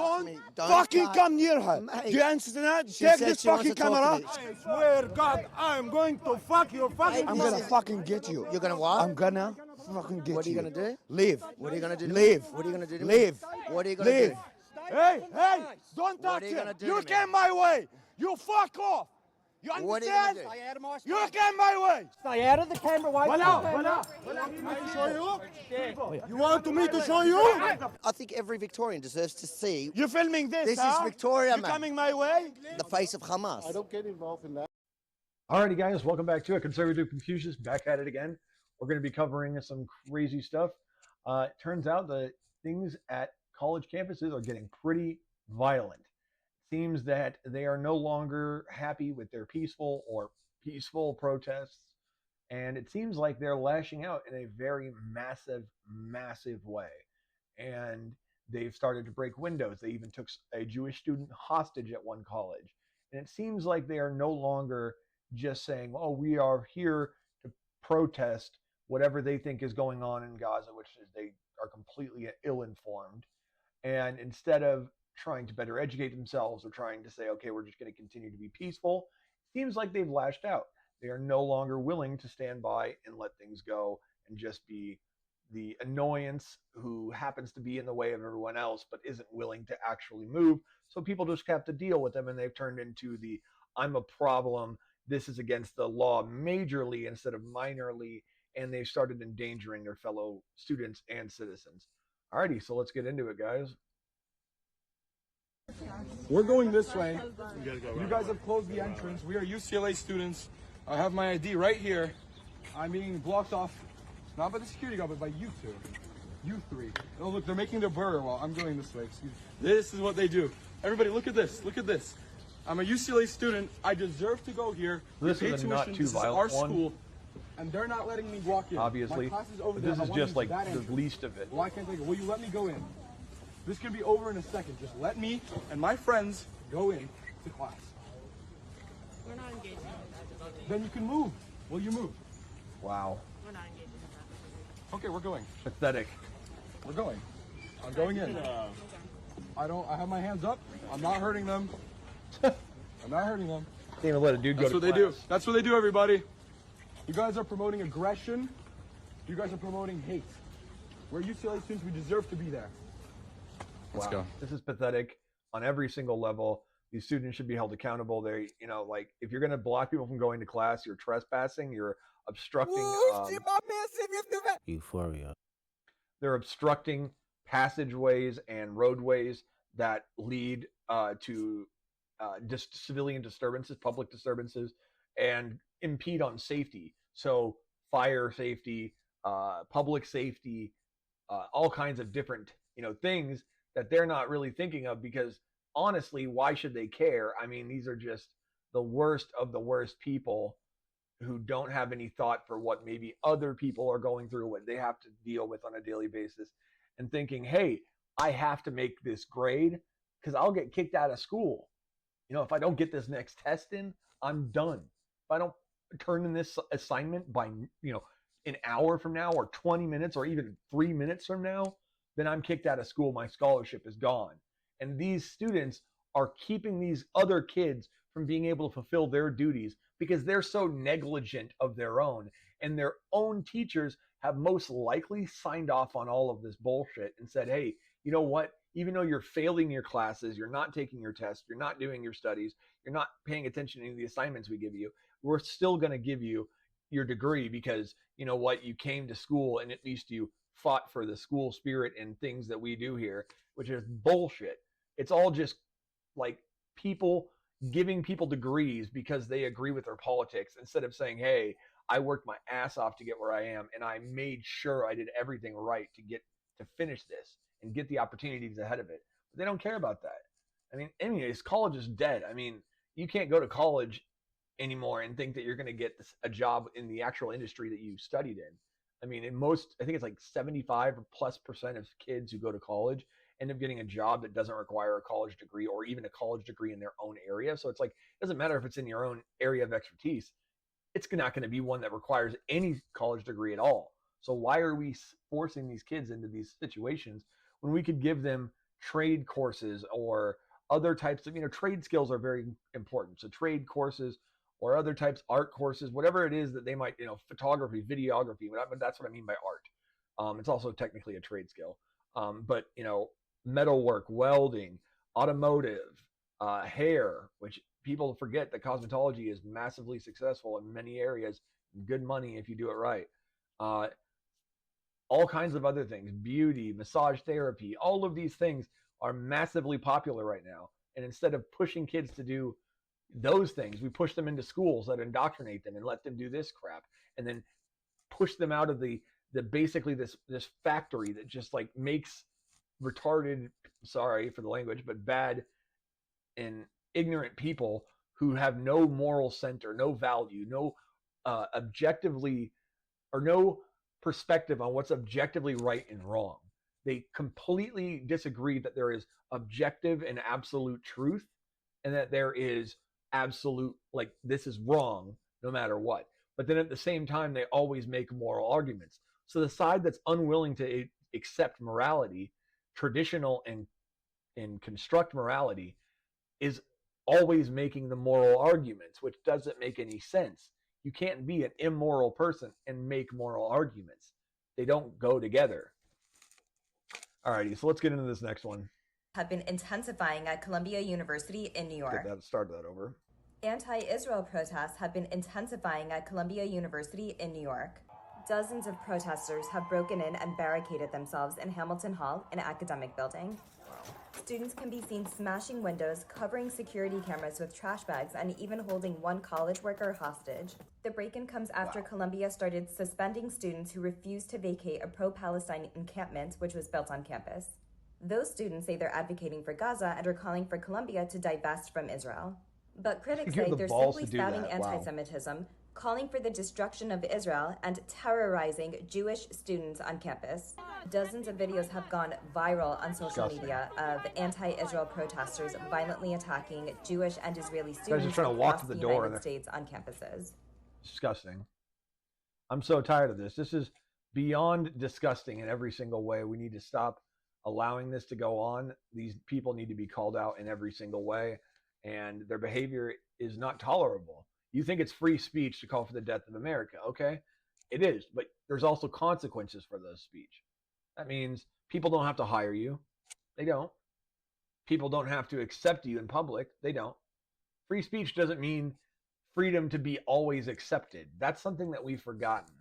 Don't fucking come near her. Do you understand? Take this fucking camera. I swear, God, I'm going to fuck your fucking. I'm gonna fucking get you. You're gonna what? I'm gonna fucking get you. What are you gonna do? Leave. What are you gonna do to Leave. me? What are you gonna do to me? Leave. What are you gonna Leave. do? Hey, don't What are touch you gonna him. do You to me? came my way. You fuck off. You What are you gonna understand? do? Stay out of my You came my way. Stay out of the camera. Wait. You want me to show you? I think every Victorian deserves to see You filming this? This huh? is Victoria, You man. coming my way? the face of Hamas. I don't get involved in that. Alrighty, guys, welcome back to it. Conservative Confucius, back at it again. We're going to be covering some crazy stuff. It turns out that things at college campuses are getting pretty violent. Seems that they are no longer happy with their peaceful protests, and it seems like they're lashing out in a very massive way. And they've started to break windows. They even took a Jewish student hostage at one college. And it seems like they are no longer just saying, oh, we are here to protest whatever they think is going on in Gaza, which is they are completely ill-informed. And instead of trying to better educate themselves or trying to say, okay, we're just going to continue to be peaceful, it seems like they've lashed out. They are no longer willing to stand by and let things go and just be the annoyance who happens to be in the way of everyone else but isn't willing to actually move. So people just have to deal with them, and they've turned into the I'm a problem, this is against the law majorly instead of minorly, and they've started endangering their fellow students and citizens. Alrighty, so let's get into it, guys. We're going this way. You guys have closed the entrance. We are UCLA students. I have my ID right here. I'm being blocked off, not by the security guard, but by you two. You three. Oh, look, they're making their burger while I'm going this way. Excuse me. This is what they do. Everybody, look at this. Look at this. I'm a UCLA student. I deserve to go here. This is a not too This is violent our one. school, and they're not letting me walk in. Obviously, My class is over but there. this I is wanna just use like that the entrance. least of it. Why can't they go? Will you let me go in? This can be over in a second. Just let me and my friends go in to class. We're not engaging in that. Then you can move. Will you move? Wow. We're not engaging in that. Okay, we're going. Pathetic. We're going. I'm going in. I have my hands up. I'm not hurting them. I'm not hurting them. Can't even let a dude go That's to what they class. do. That's what they do, everybody. You guys are promoting aggression. You guys are promoting hate. We're UCLA students. We deserve to be there. Let's Wow. go. This is pathetic on every single level. These students should be held accountable. They, like if you're going to block people from going to class, you're trespassing, you're obstructing. Euphoria. They're obstructing passageways and roadways that lead to civilian disturbances, public disturbances, and impede on safety. So fire safety, public safety, all kinds of different, things that they're not really thinking of, because honestly, why should they care? I mean, these are just the worst of the worst people who don't have any thought for what maybe other people are going through, what they have to deal with on a daily basis, and thinking, hey, I have to make this grade because I'll get kicked out of school. If I don't get this next test in, I'm done. If I don't turn in this assignment by, an hour from now or 20 minutes or even 3 minutes from now, then I'm kicked out of school. My scholarship is gone. And these students are keeping these other kids from being able to fulfill their duties because they're so negligent of their own. And their own teachers have most likely signed off on all of this bullshit and said, hey, you know what? Even though you're failing your classes, you're not taking your tests, you're not doing your studies, you're not paying attention to the assignments we give you, we're still going to give you your degree because, you know what, you came to school and at least you fought for the school spirit and things that we do here, which is bullshit. It's all just like people giving people degrees because they agree with their politics instead of saying, hey, I worked my ass off to get where I am and I made sure I did everything right to finish this and get the opportunities ahead of it. But they don't care about that. I mean, anyways, college is dead. I mean, you can't go to college anymore and think that you're going to get a job in the actual industry that you studied in. I mean, I think it's like 75% or plus of kids who go to college end up getting a job that doesn't require a college degree or even a college degree in their own area. So it's like, it doesn't matter if it's in your own area of expertise. It's not going to be one that requires any college degree at all. So why are we forcing these kids into these situations when we could give them trade courses or other types of, trade skills are very important. So trade courses or other types, art courses, whatever it is that they might, photography, videography, that's what I mean by art. It's also technically a trade skill. But, metalwork, welding, automotive, hair, which people forget that cosmetology is massively successful in many areas, good money if you do it right. All kinds of other things, beauty, massage therapy, all of these things are massively popular right now. And instead of pushing kids to do those things, we push them into schools that indoctrinate them and let them do this crap, and then push them out of the basically this factory that just like makes retarded, sorry for the language, but bad and ignorant people who have no moral center, no value, no objectively, or no perspective on what's objectively right and wrong. They completely disagree that there is objective and absolute truth, and that there is absolute, like, this is wrong no matter what. But then at the same time, they always make moral arguments. So the side that's unwilling to accept morality, traditional and construct morality, is always making the moral arguments, which doesn't make any sense. You can't be an immoral person and make moral arguments. They don't go together. Alrighty, so let's get into this next one. Have been intensifying at Columbia University in New York. Start that over. Anti-Israel protests have been intensifying at Columbia University in New York. Dozens of protesters have broken in and barricaded themselves in Hamilton Hall, an academic building. Students can be seen smashing windows, covering security cameras with trash bags, and even holding one college worker hostage. The break-in comes after Columbia started suspending students who refused to vacate a pro-Palestine encampment which was built on campus. Those students say they're advocating for Gaza and are calling for Columbia to divest from Israel. But critics say they're simply spouting anti-Semitism, calling for the destruction of Israel, and terrorizing Jewish students on campus. Dozens of videos have gone viral on social media of anti-Israel protesters violently attacking Jewish and Israeli students across the United States on campuses. Disgusting. I'm so tired of this. This is beyond disgusting in every single way. We need to stop allowing this to go on. These people need to be called out in every single way, and their behavior is not tolerable. You think it's free speech to call for the death of America, okay? It is, but there's also consequences for those speech. That means people don't have to hire you. They don't. People don't have to accept you in public. They don't. Free speech doesn't mean freedom to be always accepted. That's something that we've forgotten.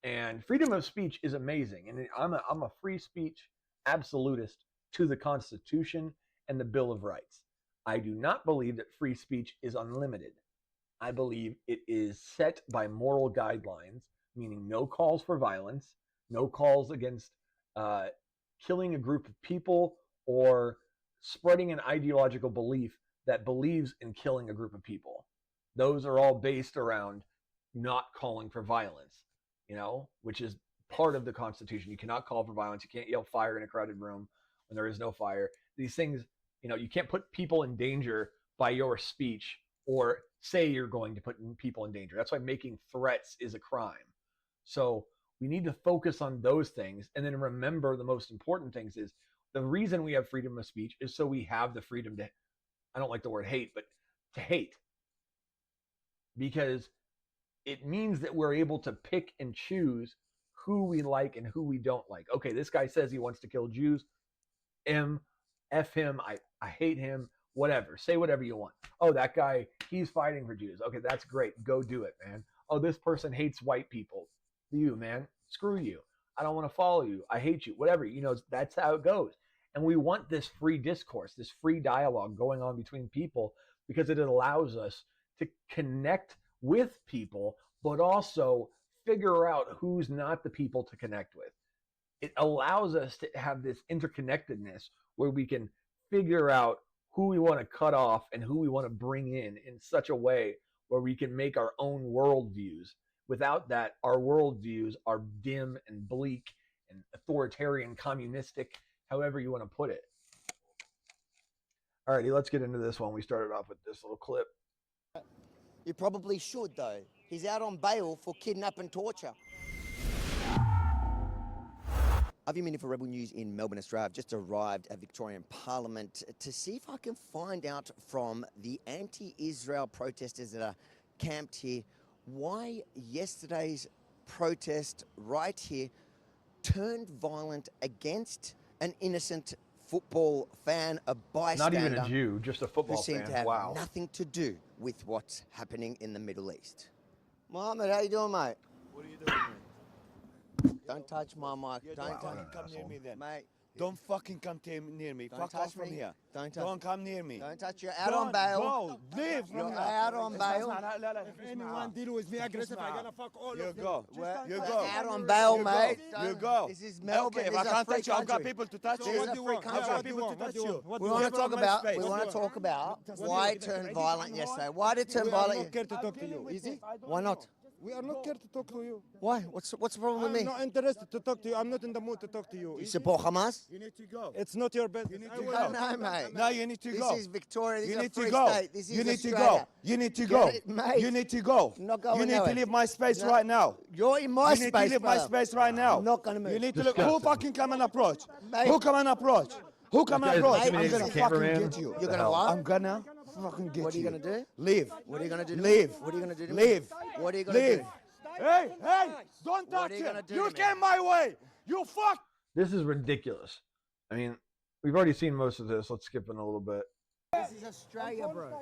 And freedom of speech is amazing. And I'm a free speech absolutist to the Constitution and the Bill of Rights. I do not believe that free speech is unlimited. I believe it is set by moral guidelines, meaning no calls for violence, no calls against killing a group of people or spreading an ideological belief that believes in killing a group of people. Those are all based around not calling for violence, which is part of the Constitution. You cannot call for violence. You can't yell fire in a crowded room when there is no fire. These things, you can't put people in danger by your speech or say you're going to put people in danger. That's why making threats is a crime. So we need to focus on those things, and then remember the most important things is the reason we have freedom of speech is so we have the freedom to, I don't like the word hate, but to hate. Because it means that we're able to pick and choose who we like and who we don't like. Okay, this guy says he wants to kill Jews. F him, I hate him, whatever. Say whatever you want. Oh, that guy, he's fighting for Jews. Okay, that's great. Go do it, man. Oh, this person hates white people. You, man, screw you. I don't want to follow you. I hate you. Whatever. That's how it goes. And we want this free discourse, this free dialogue going on between people, because it allows us to connect with people, but also figure out who's not the people to connect with. It allows us to have this interconnectedness where we can figure out who we want to cut off and who we want to bring in such a way where we can make our own worldviews. Without that, our worldviews are dim and bleak and authoritarian, communistic, however you want to put it. Alrighty, let's get into this one. We started off with this little clip. You probably should, though. He's out on bail for kidnap and torture. I've been meaning for Rebel News in Melbourne, Australia. I've just arrived at Victorian Parliament to see if I can find out from the anti-Israel protesters that are camped here why yesterday's protest right here turned violent against an innocent football fan, a bystander. Not even a Jew, just a football who seemed fan. to have Wow. nothing to do with what's happening in the Middle East. Mohammed, how you doing, mate? What are you doing, mate? Don't touch my mic. Yeah, Don't touch, come near me then. mate. Don't fucking come near me. Don't Fuck touch off from me. here. Don't touch. Don't come near me. Don't touch. You're out on bail. Go. Leave. You're out on bail. If anyone deal with me aggressive, I'm gonna fuck all You of them. go. You You're go. out on bail, You mate. go. You Don't- go. This is Melbourne. Okay, if This I is a can't free touch you, I've got country. people to touch So you. what What do do you you want? want? I've got What do people you to want? touch you. What do We you want want? to talk my about. space. We want to talk about What why do it you want? turned violent yesterday. Why did it turn We are not violent? here to talk to you. Easy? Why not? We are not here to talk to you. Why? What's the problem with I'm me? not interested to talk to you. I'm not in the mood to talk to you. You Easy? support Hamas? You need to go. It's not your business. You need I to will go. not. No, mate. No, you need to This go. is Victoria. This You is a need free to go. state. This is You need to Australia. go. You need to Get go. it, mate. You need to go. I'm not going You need nowhere. to leave my space No. right now. You're in my You need space, to leave my brother. space right now. I'm not gonna move. You need to look. Who Disgusting. fucking come and approach? Mate. Who come and approach? Who come and guy's approach? I'm intimidating gonna the fucking cameraman. get you. You're gonna what? I'm gonna fucking get you. What are you gonna do? Leave. What are you gonna do? To Leave. Me? What are you gonna do? To me? Leave. What are you gonna Leave. do? Hey, hey! Don't What touch are you gonna him. do You to me? came my way. You fuck. This is ridiculous. I mean, we've already seen most of this. Let's skip in a little bit. This is Australia, bro.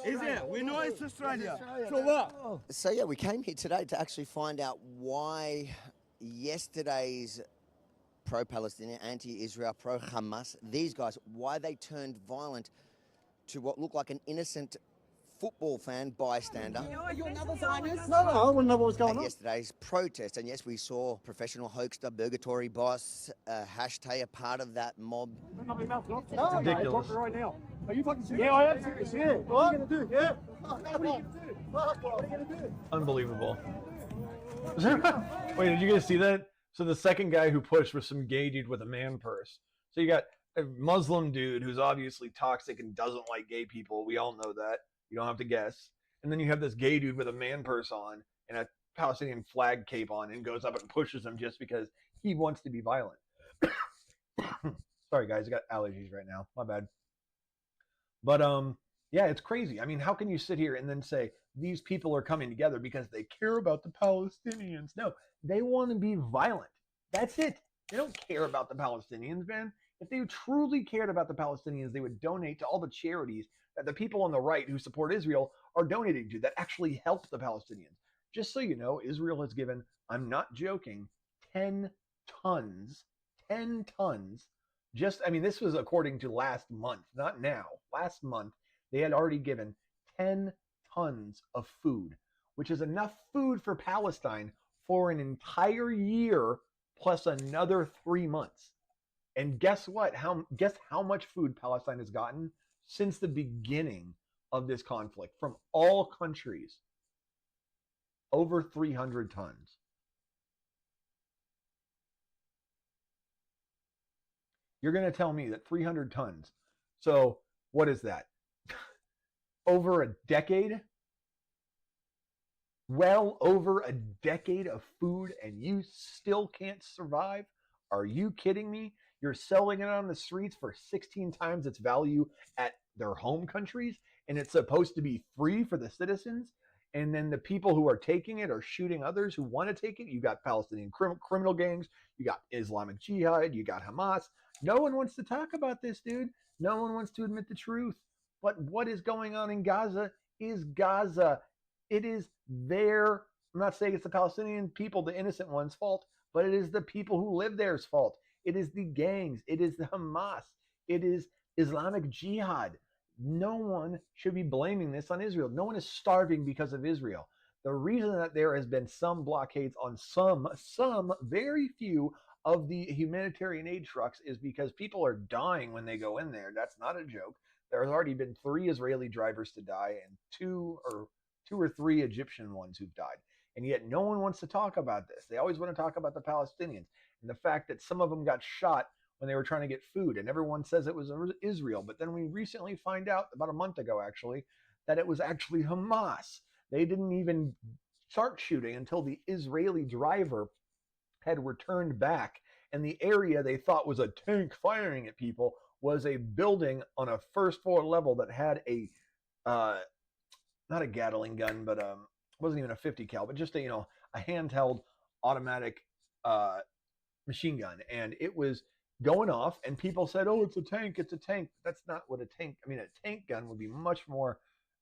Is it? We know it's Australia. So what? So yeah, we came here today to actually find out why yesterday's pro-Palestinian, anti-Israel, pro-Hamas, these guys, why they turned violent to what looked like an innocent football fan bystander No, I wouldn't know what was going at on. yesterday's protest. And yes, we saw professional hoaxer, Burgatory Boss, Hashtag a part of that mob. No, Ridiculous. mate, talk right now. Are you fucking serious? Yeah, I am serious. Yeah. What are you gonna do? Yeah. What are you gonna do? What are you gonna do? Unbelievable. Wait, did you guys see that? So the second guy who pushed was some gay dude with a man purse. So you got a Muslim dude who's obviously toxic and doesn't like gay people. We all know that. You don't have to guess. And then you have this gay dude with a man purse on and a Palestinian flag cape on and goes up and pushes him just because he wants to be violent. Sorry guys, I got allergies right now. My bad. But yeah, it's crazy. I mean, how can you sit here and then say these people are coming together because they care about the Palestinians? No, they want to be violent. That's it. They don't care about the Palestinians, man. If they truly cared about the Palestinians, they would donate to all the charities that the people on the right who support Israel are donating to that actually help the Palestinians. Just so you know, Israel has given, I'm not joking, 10 tons. Just, I mean, this was according to last month, not now. Last month, they had already given 10 tons of food, which is enough food for Palestine for an entire year plus another 3 months. And guess what? Guess how much food Palestine has gotten since the beginning of this conflict from all countries? Over 300 tons. You're going to tell me that 300 tons. So what is that? Over a decade? Well over a decade of food and you still can't survive? Are you kidding me? You're selling it on the streets for 16 times its value at their home countries, and it's supposed to be free for the citizens, and then the people who are taking it are shooting others who want to take it. You got Palestinian criminal gangs, you got Islamic Jihad, you got Hamas. No one wants to talk about this, dude. No one wants to admit the truth. But what is going on in Gaza is Gaza. It is their, I'm not saying it's the Palestinian people, the innocent ones' fault, but it is the people who live there's fault. It is the gangs. It is the Hamas. It is Islamic Jihad. No one should be blaming this on Israel. No one is starving because of Israel. The reason that there has been some blockades on some very few of the humanitarian aid trucks is because people are dying when they go in there. That's not a joke. There has already been 3 Israeli drivers to die and 2 or 3 Egyptian ones who've died. And yet no one wants to talk about this. They always want to talk about the Palestinians and the fact that some of them got shot when they were trying to get food. And everyone says it was Israel. But then we recently find out, about a month ago actually, that it was actually Hamas. They didn't even start shooting until the Israeli driver had returned back and the area they thought was a tank firing at people was a building on a first floor level that had a not a Gatling gun, but it wasn't even a 50 cal, but just a handheld automatic machine gun, and it was going off, and people said, "Oh, it's a tank, it's a tank." That's not what a tank. I mean, a tank gun would be much more.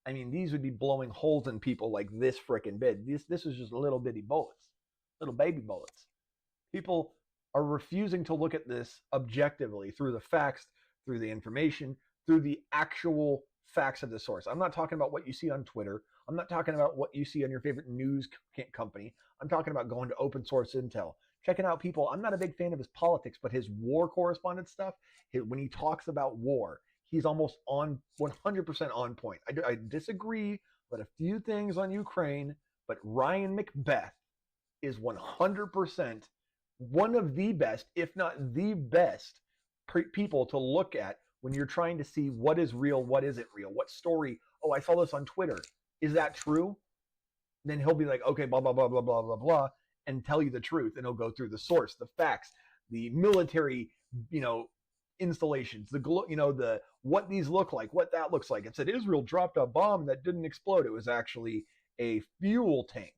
I mean, these would be blowing holes in people like this frickin' big. This was just little bitty bullets, little baby bullets. People are refusing to look at this objectively through the facts, through the information, through the actual facts of the source. I'm not talking about what you see on Twitter. I'm not talking about what you see on your favorite news company. I'm talking about going to open source intel, checking out people. I'm not a big fan of his politics, but his war correspondent stuff, when he talks about war, he's almost on 100% on point. I disagree with a few things on Ukraine, but Ryan Macbeth is 100% one of the best, if not the best, people to look at when you're trying to see what is real, what isn't real, what story. Oh, I saw this on Twitter. Is that true? Then he'll be like, okay, blah, blah, blah, blah, blah, blah, blah, and tell you the truth. And he'll go through the source, the facts, the military, installations, the what these look like, what that looks like. It said Israel dropped a bomb that didn't explode. It was actually a fuel tank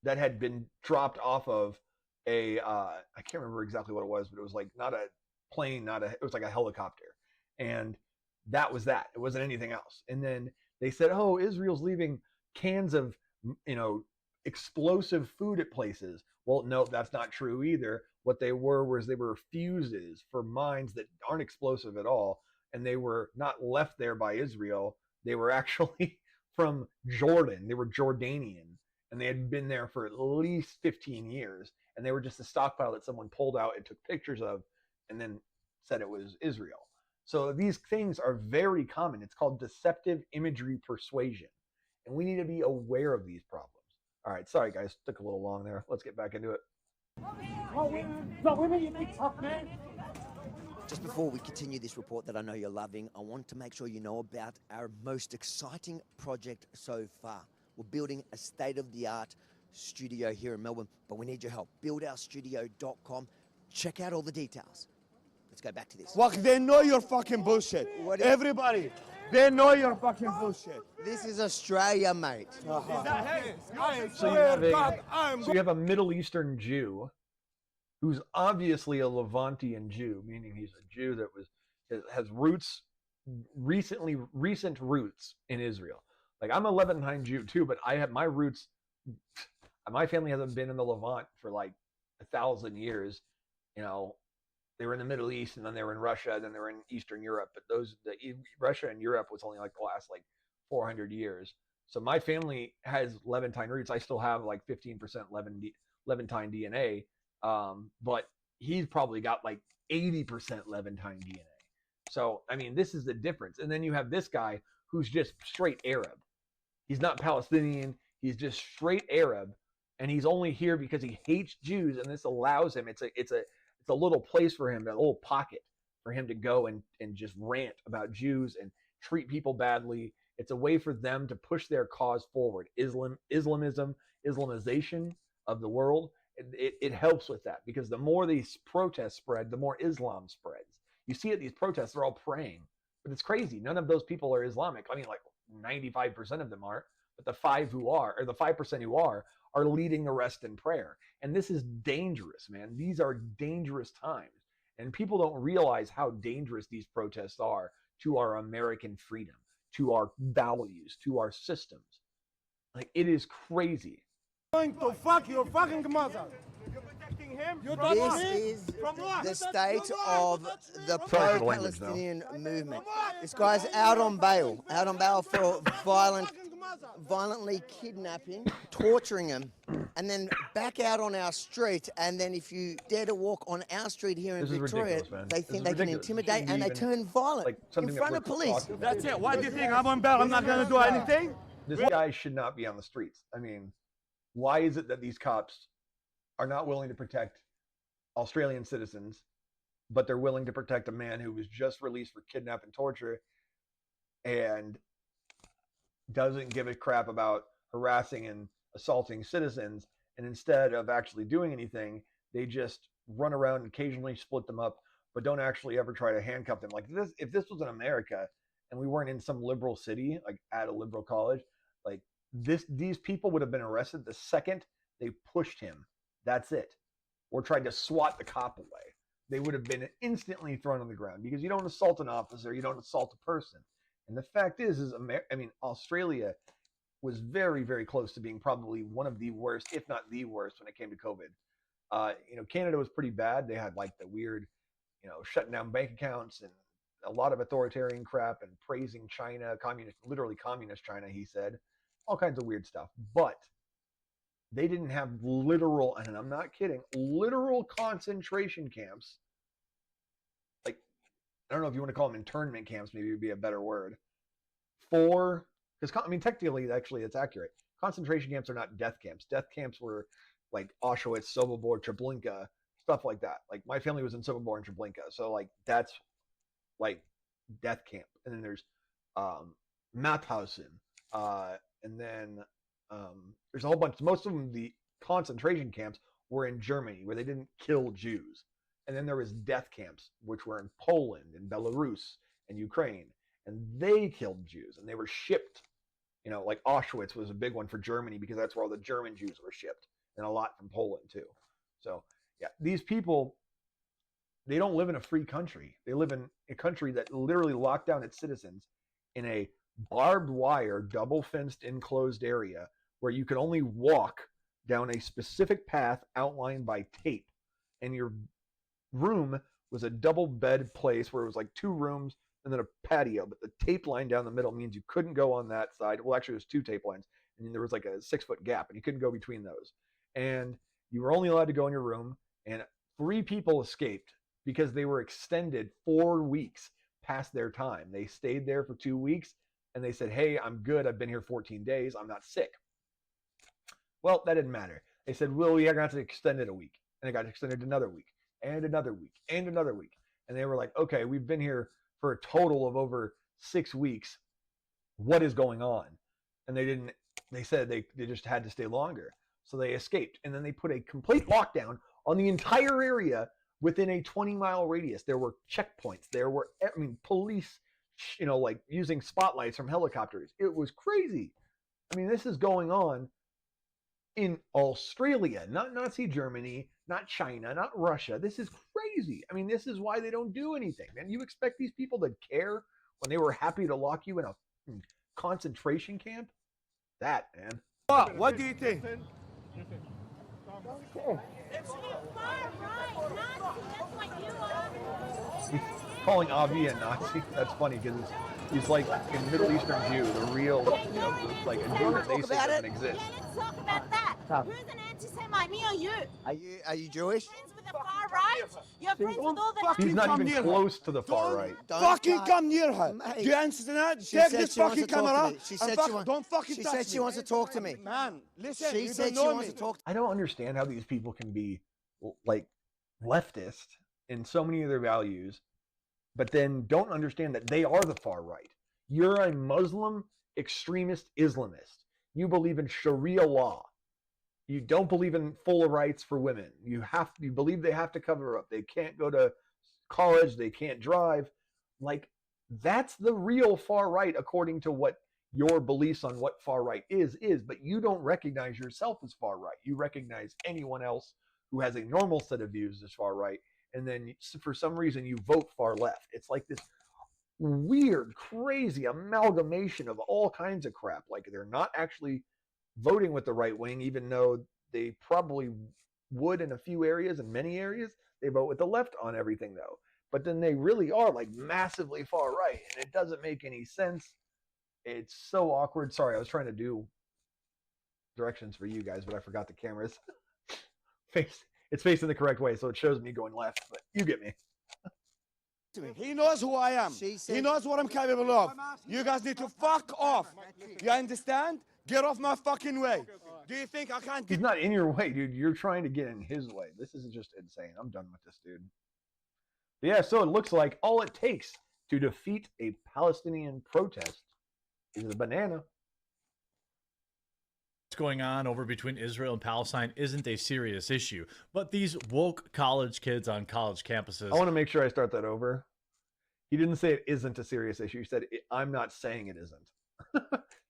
that had been dropped off of a I can't remember exactly what it was, but it was like not a plane, it was like a helicopter. And that was that. It wasn't anything else. And then they said, oh, Israel's leaving cans of, explosive food at places. Well, no, that's not true either. What they were fuses for mines that aren't explosive at all. And they were not left there by Israel. They were actually from Jordan. They were Jordanian. And they had been there for at least 15 years. And they were just a stockpile that someone pulled out and took pictures of and then said it was Israel. So these things are very common. It's called deceptive imagery persuasion. And we need to be aware of these problems. All right, sorry guys, took a little long there. Let's get back into it. Women, you big tough man. Just before we continue this report that I know you're loving, I want to make sure you know about our most exciting project so far. We're building a state-of-the-art studio here in Melbourne, but we need your help. Buildourstudio.com. Check out all the details. Let's go back to this. Fuck, they know you're fucking bullshit. Everybody, they know you're fucking bullshit. This is Australia, mate. So you have a Middle Eastern Jew who's obviously a Levantian Jew, meaning he's a Jew that has roots, recent roots in Israel. Like, I'm a Levantine Jew too, but I have my roots. My family hasn't been in the Levant for like 1,000 years. They were in the Middle East, and then they were in Russia, and then they were in Eastern Europe. But Russia and Europe was only like the last 400 years. So my family has Levantine roots. I still have like 15% Levantine DNA, but he's probably got like 80% Levantine DNA. So I mean, this is the difference. And then you have this guy who's just straight Arab. He's not Palestinian. He's just straight Arab, and he's only here because he hates Jews, and this allows him. It's a little place for him, a little pocket for him to go and just rant about Jews and treat people badly. It's a way for them to push their cause forward. Islamization of the world, it helps with that, because the more these protests spread, the more Islam spreads. You see at these protests, they're all praying, but it's crazy. None of those people are Islamic. I mean, like 95% of them aren't, but the 5% who are leading the rest in prayer. And this is dangerous, man. These are dangerous times. And people don't realize how dangerous these protests are to our American freedom, to our values, to our systems. Like, it is crazy. Going to fuck your fucking mother. You're protecting him? This is the state of the pro-Palestinian movement. This guy's out on bail for violently kidnapping, torturing him, and then back out on our street. And then if you dare to walk on our street here in Victoria, they think they can intimidate and they turn violent in front of police. That's it. Why do you think I'm on bail? I'm not going to do anything? This guy should not be on the streets. I mean, why is it that these cops are not willing to protect Australian citizens, but they're willing to protect a man who was just released for kidnap and torture and doesn't give a crap about harassing and assaulting citizens? And instead of actually doing anything, they just run around and occasionally split them up, but don't actually ever try to handcuff them. Like this, if this was in America and we weren't in some liberal city, like at a liberal college, like these people would have been arrested the second they pushed him. That's it. Or tried to swat the cop away. They would have been instantly thrown on the ground, because you don't assault an officer, you don't assault a person. And the fact is Australia was very, very close to being probably one of the worst, if not the worst, when it came to COVID. Canada was pretty bad. They had like the weird, shutting down bank accounts and a lot of authoritarian crap and praising China, literally communist China, he said, all kinds of weird stuff. But they didn't have literal, and I'm not kidding, literal concentration camps. Like, I don't know if you want to call them internment camps, maybe would be a better word. Because, technically, actually, it's accurate. Concentration camps are not death camps. Death camps were like Auschwitz, Sobibor, Treblinka, stuff like that. Like, my family was in Sobibor and Treblinka. So, like, that's like death camp. And then there's Mauthausen. And then there's a whole bunch. Most of them, the concentration camps, were in Germany, where they didn't kill Jews. And then there was death camps, which were in Poland and Belarus and Ukraine. And they killed Jews, and they were shipped. Like Auschwitz was a big one for Germany, because that's where all the German Jews were shipped, and a lot from Poland too. So yeah, these people, they don't live in a free country. They live in a country that literally locked down its citizens in a barbed wire, double fenced enclosed area where you could only walk down a specific path outlined by tape. And your room was a double bed place where it was like 2 rooms and then a patio, but the tape line down the middle means you couldn't go on that side. Well, actually, there's 2 tape lines, and then there was like a 6-foot gap, and you couldn't go between those. And you were only allowed to go in your room, and 3 people escaped because they were extended 4 weeks past their time. They stayed there for 2 weeks, and they said, hey, I'm good. I've been here 14 days. I'm not sick. Well, that didn't matter. They said, well, we got to extend it a week. And it got extended another week, and another week, and another week. And they were like, okay, we've been here for a total of over 6 weeks. What is going on? And they said they just had to stay longer. So they escaped. And then they put a complete lockdown on the entire area within a 20-mile radius. There were checkpoints. There were, police, like using spotlights from helicopters. It was crazy. This is going on in Australia, not Nazi Germany, not China, not Russia. This is crazy. This is why they don't do anything. Man, you expect these people to care when they were happy to lock you in a concentration camp? That, man. What do you think? He's calling Avi a Nazi. That's funny, because he's like a Middle Eastern Jew, the real, like a Jew that they say doesn't exist. Yeah, let's talk about that. Who's an anti-Semite, me or you? Are you Jewish? Friends with the far right? You're friends with all the He's not even close to the far right. Fucking come near her. Do you understand that? Take this fucking camera. Don't fucking touch me. She said she wants to talk to me. Man, listen, She you said don't she know wants me. to talk. I don't understand how these people can be like leftist in so many of their values, but then don't understand that they are the far right. You're a Muslim extremist Islamist. You believe in Sharia law. You don't believe in full rights for women. You believe they have to cover up. They can't go to college. They can't drive. Like, that's the real far right, according to what your beliefs on what far right is. But you don't recognize yourself as far right. You recognize anyone else who has a normal set of views as far right. And then for some reason you vote far left. It's like this weird, crazy amalgamation of all kinds of crap. Like, they're not actually voting with the right wing, even though they probably would in a few areas. In many areas, they vote with the left on everything, though. But then they really are like massively far right, and it doesn't make any sense. It's so awkward. Sorry, I was trying to do directions for you guys, but I forgot the cameras. It's facing the correct way, so it shows me going left, but you get me. He knows who I am. He knows what I'm capable of. You guys need to fuck off. You understand? Get off my fucking way. Do you think I can't He's not in your way, dude. You're trying to get in his way. This is just insane. I'm done with this, dude. But yeah, so it looks like all it takes to defeat a Palestinian protest is a banana. going on over between Israel and Palestine isn't a serious issue, but these woke college kids on college campuses. I want to make sure I start that over. He didn't say it isn't a serious issue. He said, I'm not saying it isn't.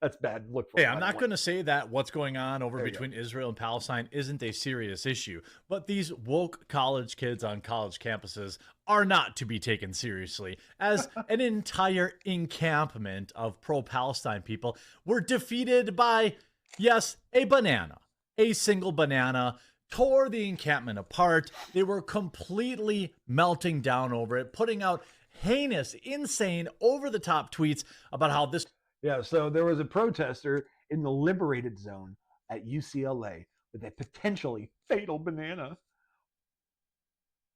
That's bad. Look for Hey, I'm not going to say that what's going on over There you between Israel and Palestine isn't a serious issue, but these woke college kids on college campuses are not to be taken seriously, as an entire encampment of pro-Palestine people were defeated by, yes, a banana. A single banana tore the encampment apart. They were completely melting down over it, putting out heinous, insane, over-the-top tweets about how this... Yeah, so there was a protester in the liberated zone at UCLA with a potentially fatal banana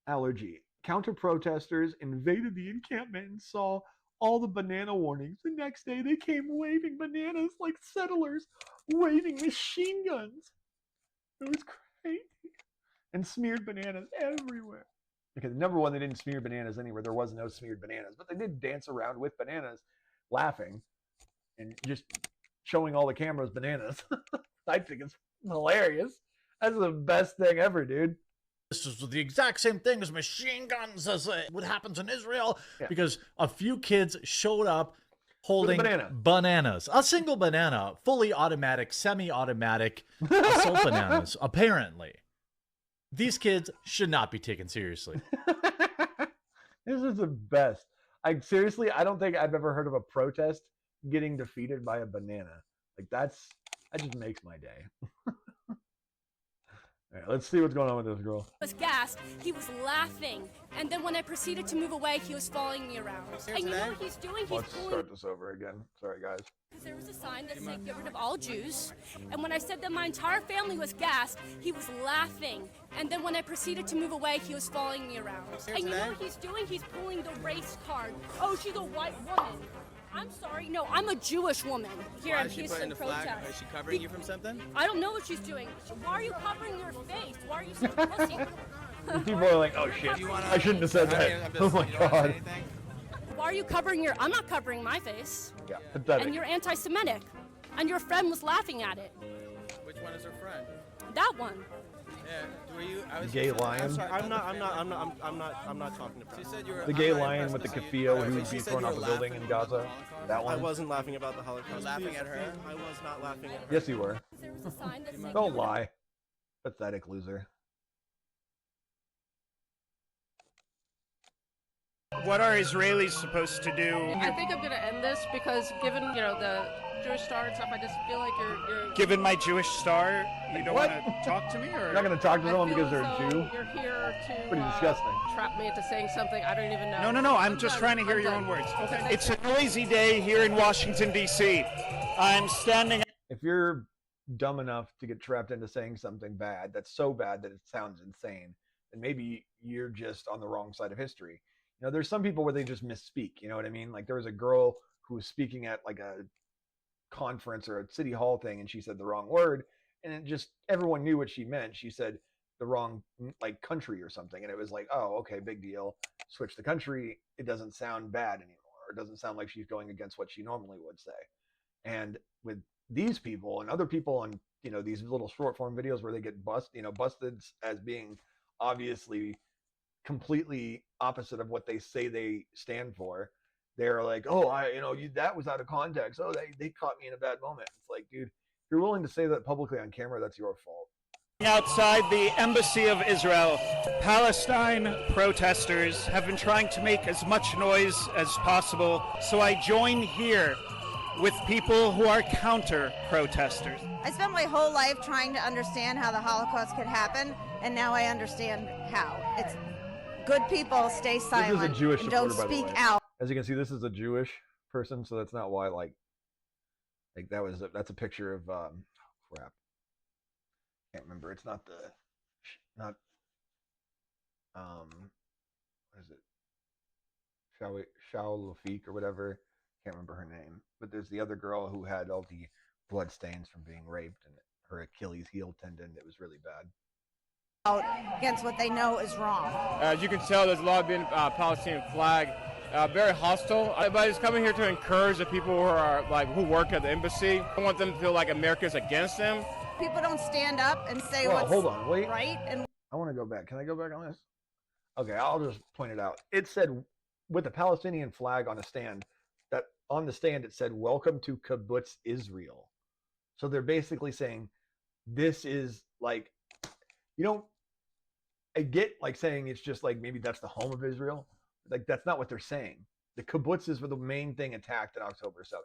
allergy. Counter-protesters invaded the encampment and saw all the banana warnings. The next day, they came waving bananas like settlers, waving machine guns. It was crazy. And smeared bananas everywhere. Because number one, they didn't smear bananas anywhere. There was no smeared bananas. But they did dance around with bananas, laughing, and just showing all the cameras bananas. I think it's hilarious. That's the best thing ever, dude. This is the exact same thing as machine guns as what happens in Israel, because a few kids showed up holding bananas. A single banana, fully automatic, semi-automatic assault bananas, apparently. These kids should not be taken seriously. This is the best. Seriously, I don't think I've ever heard of a protest getting defeated by a banana. Like that just makes my day. All right, let's see what's going on with this girl. I was gassed. He was laughing, and then when I proceeded to move away, he was following me around. And you know what he's doing? Let's start this over again. Sorry, guys. There was a sign that said "Get rid of all Jews," and when I said that my entire family was gassed, he was laughing. And then when I proceeded to move away, he was following me around. And you know what he's doing? He's pulling the race card. Oh, she's a white woman. I'm sorry. No, I'm a Jewish woman here in Houston protest. Is she covering you from something? I don't know what she's doing. Why are you covering your face? Why are you such a pussy? People are like, oh shit, I shouldn't have said that. Oh my god. Why are you covering your... I'm not covering my face. Yeah, pathetic. And you're anti-Semitic. And your friend was laughing at it. Which one is her friend? That one. Yeah, were you... I was gay lion? I'm sorry, I'm not talking about. She said you were... The gay lion with the keffiyeh who would be thrown off a building in Gaza. That one? I wasn't laughing about the Holocaust. You were laughing at her? I was not laughing at her. Yes, you were. There was a sign that said... Don't lie. Pathetic loser. What are Israelis supposed to do? I think I'm going to end this because given, the Jewish star and stuff, I just feel like you're... Given my Jewish star, you don't want to talk to me? Or You're not going to talk to someone because they're a Jew? You're here to Pretty disgusting. trap me into saying something I don't even know. No, I'm just trying to hear your own words. It's a noisy day here in Washington, D.C. I'm standing... If you're dumb enough to get trapped into saying something bad, that's so bad that it sounds insane, then maybe you're just on the wrong side of history. There's some people where they just misspeak, you know what I mean? Like there was a girl who was speaking at like a conference or a city hall thing and she said the wrong word and it just, everyone knew what she meant. She said the wrong like country or something. And it was like, oh, okay, big deal. Switch the country. It doesn't sound bad anymore. It doesn't sound like she's going against what she normally would say. And with these people and other people on, these little short form videos where they get busted as being obviously completely opposite of what they say they stand for. They're like, oh, that was out of context. Oh, they caught me in a bad moment. It's like, dude, if you're willing to say that publicly on camera, that's your fault. Outside the embassy of Israel, Palestine protesters have been trying to make as much noise as possible. So I join here with people who are counter-protesters. I spent my whole life trying to understand how the Holocaust could happen, and now I understand how. It's good people stay silent. This is a Jewish and supporter, don't speak by the way. out. As you can see, this is a Jewish person, so that's not why. That's a picture of crap. Can't remember. It's not what is it? Shao Lafiq or whatever. Can't remember her name. But there's the other girl who had all the blood stains from being raped and her Achilles heel tendon. It was really bad. Out against what they know is wrong. As you can tell, there's a lot of been Palestinian flag, very hostile. But it's coming here to encourage the people who work at the embassy. I want them to feel like America's against them. people don't stand up and say Well, what's hold on, wait. right. And I want to go back. Can I go back on this? Okay, I'll just point it out. It said with the Palestinian flag on a stand, that on the stand it said, "Welcome to Kibbutz Israel." So they're basically saying this is like, you know, I get like saying it's just like maybe that's the home of Israel. Like that's not what they're saying. The kibbutzes were the main thing attacked on October 7th,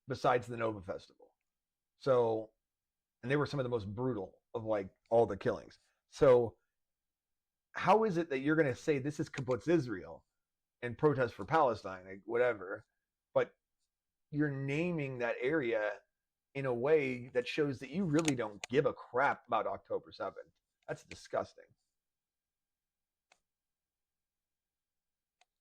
besides the Nova Festival. So, and they were some of the most brutal of like all the killings. So how is it that you're going to say this is Kibbutz Israel and protest for Palestine, like whatever, but you're naming that area in a way that shows that you really don't give a crap about October 7th. That's disgusting.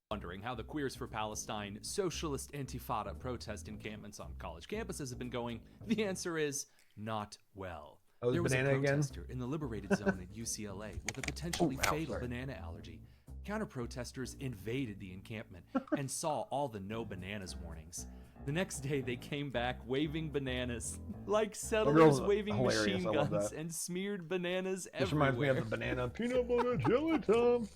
Wondering how the Queers for Palestine Socialist Intifada protest encampments on college campuses have been going, the answer is not well. Oh, there was a banana protester again? in the liberated zone at UCLA with a potentially fatal banana allergy. Counter-protesters invaded the encampment and saw all the no bananas warnings. The next day, they came back waving bananas, like settlers waving hilarious. machine I love guns that. and smeared bananas This everywhere. reminds me of the banana peanut butter jelly time.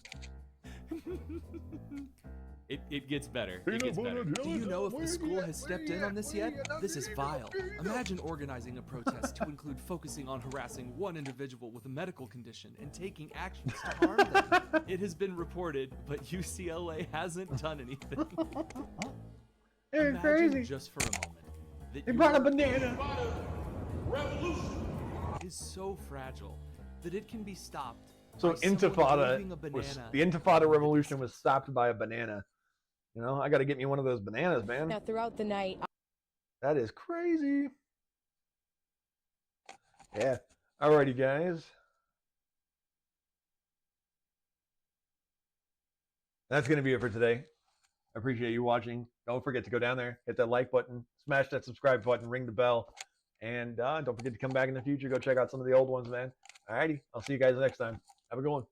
It gets better. It gets better. Do you know if the school has stepped in on this yet? This is vile. Imagine organizing a protest to include focusing on harassing one individual with a medical condition and taking actions to harm them. It has been reported, but UCLA hasn't done anything. It's Imagine crazy. just for a moment that They brought a your banana. is so fragile that it can be stopped. So by someone Intifada waving a was banana. the Intifada revolution was stopped by a banana. You know, I got to get me one of those bananas, man. Now, throughout the night, That is crazy. Yeah. Alrighty, guys. That's going to be it for today. I appreciate you watching. Don't forget to go down there, hit that like button, smash that subscribe button, ring the bell, and don't forget to come back in the future. Go check out some of the old ones, man. Alrighty. I'll see you guys next time. Have a good one.